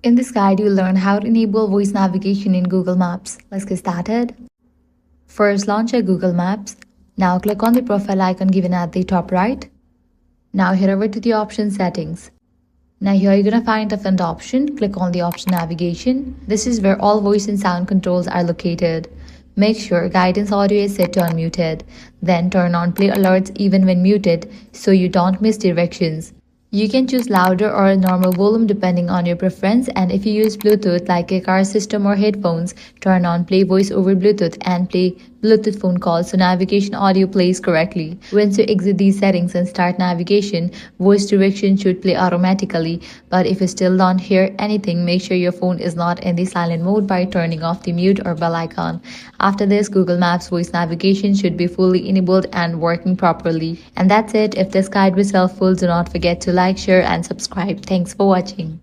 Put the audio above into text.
In this guide, you'll learn how to enable voice navigation in Google Maps. Let's get started. First, launch your Google Maps. Now click on the profile icon given at the top right. Now head over to the option settings. Now here you're going to find a different option. Click on the option navigation. This is where all voice and sound controls are located. Make sure guidance audio is set to unmuted. Then turn on play alerts even when muted so you don't miss directions. You can choose louder or normal volume depending on your preference, and if you use Bluetooth like a car system or headphones, turn on play voice over Bluetooth and play Bluetooth phone calls so navigation audio plays correctly. Once you exit these settings and start navigation, voice direction should play automatically, but if you still don't hear anything, make sure your phone is not in the silent mode by turning off the mute or bell icon. After this, Google Maps voice navigation should be fully enabled and working properly. And that's it. If this guide was helpful, do not forget to like, share and subscribe. Thanks for watching.